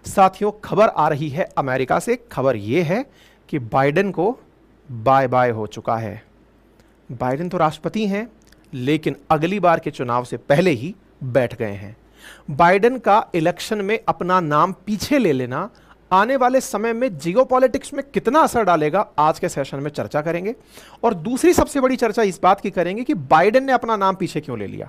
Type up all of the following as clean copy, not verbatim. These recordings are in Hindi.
साथियों, खबर आ रही है अमेरिका से। खबर यह है कि बाइडेन को बाय बाय हो चुका है। बाइडेन तो राष्ट्रपति हैं, लेकिन अगली बार के चुनाव से पहले ही बैठ गए हैं। बाइडेन का इलेक्शन में अपना नाम पीछे ले लेना आने वाले समय में जियोपॉलिटिक्स में कितना असर डालेगा, आज के सेशन में चर्चा करेंगे। और दूसरी सबसे बड़ी चर्चा इस बात की करेंगे कि बाइडेन ने अपना नाम पीछे क्यों ले लिया।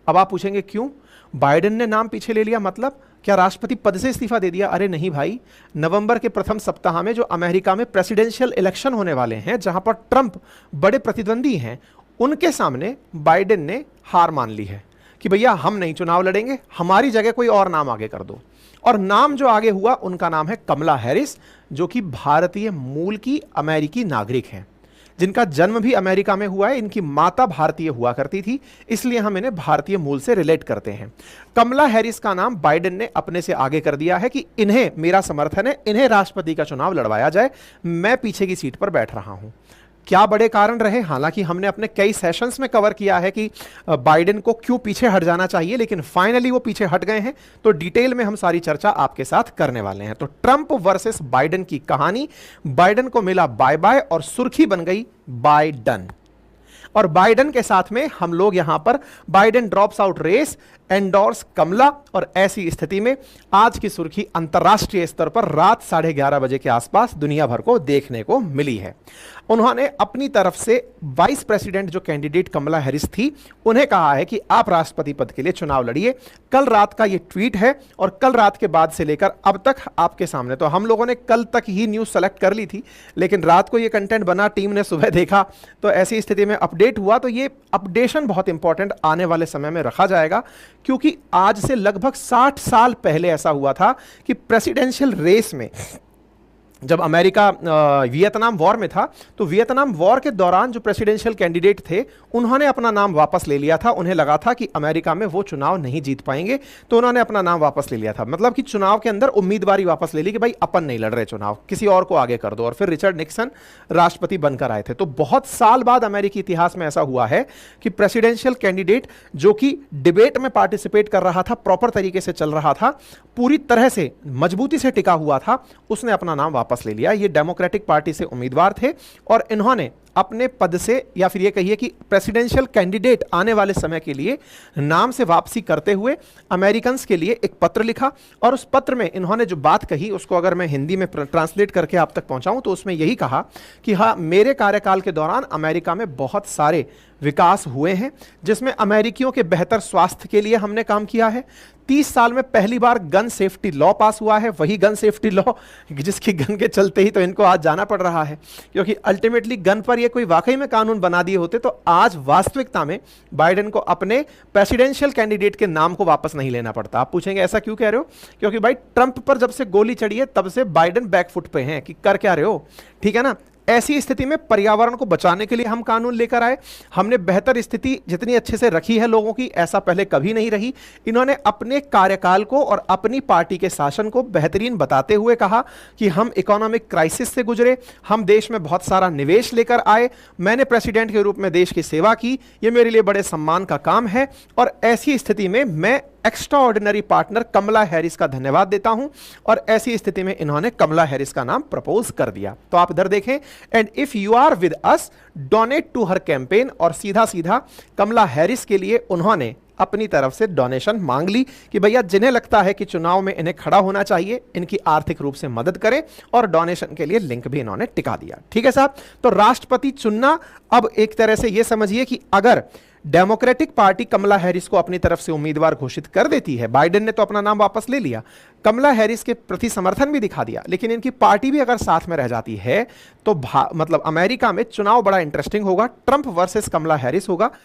अब आप पूछेंगे क्यों बाइडेन ने नाम पीछे ले लिया, मतलब क्या राष्ट्रपति पद से इस्तीफा दे दिया? अरे नहीं भाई, नवंबर के प्रथम सप्ताह में जो अमेरिका में प्रेसिडेंशियल इलेक्शन होने वाले हैं, जहां पर ट्रंप बड़े प्रतिद्वंदी हैं, उनके सामने बाइडेन ने हार मान ली है कि भैया हम नहीं चुनाव लड़ेंगे, हमारी जगह कोई और नाम आगे कर दो। और नाम जो आगे हुआ उनका नाम है कमला हैरिस, जो कि भारतीय मूल की अमेरिकी नागरिक हैं, जिनका जन्म भी अमेरिका में हुआ है। इनकी माता भारतीय हुआ करती थी, इसलिए हम इन्हें भारतीय मूल से रिलेट करते हैं। कमला हैरिस का नाम बाइडेन ने अपने से आगे कर दिया है कि इन्हें मेरा समर्थन है, इन्हें राष्ट्रपति का चुनाव लड़वाया जाए, मैं पीछे की सीट पर बैठ रहा हूं। क्या बड़े कारण रहे? हालांकि हमने अपने कई सेशंस में कवर किया है कि बाइडेन को क्यों पीछे हट जाना चाहिए, लेकिन फाइनली वो पीछे हट गए हैं। तो डिटेल में हम सारी चर्चा आपके साथ करने वाले हैं। तो ट्रंप वर्सेस बाइडेन की कहानी, बाइडेन को मिला बाय बाय और सुर्खी बन गई बाइडन। और बाइडेन के साथ में हम लोग यहां पर Biden drops out race, endorse Kamala, और ऐसी स्थिति में आज की सुर्खी अंतर्राष्ट्रीय स्तर पर रात 11:30 बजे के आसपास दुनिया भर को देखने को मिली है। उन्होंने अपनी तरफ से वाइस प्रेसिडेंट जो कैंडिडेट कमला हैरिस थी, उन्हें कहा है कि आप राष्ट्रपति पद के लिए चुनाव लड़िए। कल रात का यह ट्वीट है और कल रात के बाद से लेकर अब तक आपके सामने, तो हम लोगों ने कल तक ही न्यूज सेलेक्ट कर ली थी, लेकिन रात को यह कंटेंट बना, टीम ने सुबह देखा, तो ऐसी स्थिति में अपडेट हुआ। तो ये अपडेशन बहुत इंपॉर्टेंट आने वाले समय में रखा जाएगा, क्योंकि आज से लगभग 60 साल पहले ऐसा हुआ था कि प्रेसिडेंशियल रेस में, जब अमेरिका वियतनाम वॉर में था, तो वियतनाम वॉर के दौरान जो प्रेसिडेंशियल कैंडिडेट थे, उन्होंने अपना नाम वापस ले लिया था। उन्हें लगा था कि अमेरिका में वो चुनाव नहीं जीत पाएंगे, तो उन्होंने अपना नाम वापस ले लिया था। मतलब कि चुनाव के अंदर उम्मीदवारी वापस ले ली कि भाई अपन नहीं लड़ रहे चुनाव, किसी और को आगे कर दो। और फिर रिचर्ड निक्सन राष्ट्रपति बनकर आए थे। तो बहुत साल बाद अमेरिकी इतिहास में ऐसा हुआ है कि प्रेसिडेंशियल कैंडिडेट जो कि डिबेट में पार्टिसिपेट कर रहा था, प्रॉपर तरीके से चल रहा था, पूरी तरह से मजबूती से टिका हुआ था, उसने अपना नाम वापस ले लिया। ये डेमोक्रेटिक पार्टी से उम्मीदवार थे और इन्होंने अपने पद से, या फिर ये कहिए कि प्रेसिडेंशियल कैंडिडेट आने वाले समय के लिए नाम से वापसी करते हुए अमेरिकन्स के लिए एक पत्र लिखा। और उस पत्र में इन्होंने जो बात कही, उसको अगर मैं हिंदी में ट्रांसलेट करके आप तक पहुंचाऊं, तो उसमें यही कहा कि हाँ, मेरे कार्यकाल के दौरान अमेरिका में बहुत सारे विकास हुए हैं, जिसमें अमेरिकियों के बेहतर स्वास्थ्य के लिए हमने काम किया है। 30 साल में पहली बार गन सेफ्टी लॉ पास हुआ है, वही गन सेफ्टी लॉ जिसकी गन के चलते ही तो इनको आज जाना पड़ रहा है, क्योंकि अल्टीमेटली गन पर ये कोई वाकई में कानून बना दिए होते तो आज वास्तविकता में बाइडेन को अपने प्रेसिडेंशियल कैंडिडेट के नाम को वापस नहीं लेना पड़ता। आप पूछेंगे ऐसा क्यों कह रहे हो? क्योंकि भाई ट्रंप पर जब से गोली चढ़ी है, तब से बाइडेन बैकफुट पे हैं कि कर क्या रहे हो, ठीक है ना। ऐसी स्थिति में पर्यावरण को बचाने के लिए हम कानून लेकर आए। हमने बेहतर स्थिति जितनी अच्छे से रखी है लोगों की, ऐसा पहले कभी नहीं रही। इन्होंने अपने कार्यकाल को और अपनी पार्टी के शासन को बेहतरीन बताते हुए कहा कि हम इकोनॉमिक क्राइसिस से गुजरे, हम देश में बहुत सारा निवेश लेकर आए, मैंने प्रेसिडेंट के रूप में देश की सेवा की, ये मेरे लिए बड़े सम्मान का काम है। और ऐसी स्थिति में मैं एक्स्ट्रा ऑर्डिनरी पार्टनर कमला हैरिस का धन्यवाद देता हूं। और ऐसी स्थिति में इन्होंने कमला हैरिस का नाम प्रपोज कर दिया। तो आप इधर देखें, and if you are with us donate to her campaign, और सीधा सीधा कमला हैरिस के लिए उन्होंने अपनी तरफ से डोनेशन मांग ली कि भैया जिन्हें लगता है कि चुनाव में इन्हें खड़ा होना चाहिए, इनकी आर्थिक रूप से मदद करें, और डोनेशन के लिए लिंक भी इन्होंने टिका दिया। ठीक है साहब, तो राष्ट्रपति चुनना अब एक तरह से यह समझिए कि अगर डेमोक्रेटिक पार्टी कमला हैरिस को अपनी तरफ से उम्मीदवार घोषित कर देती है, बाइडेन ने तो अपना नाम वापस ले लिया, कमला हैरिस के प्रति समर्थन भी दिखा दिया, लेकिन इनकी पार्टी भी अगर साथ में रह जाती है, तो मतलब अमेरिका में चुनाव बड़ा इंटरेस्टिंग होगा। ट्रंप वर्सेस कमला हैरिस होगा।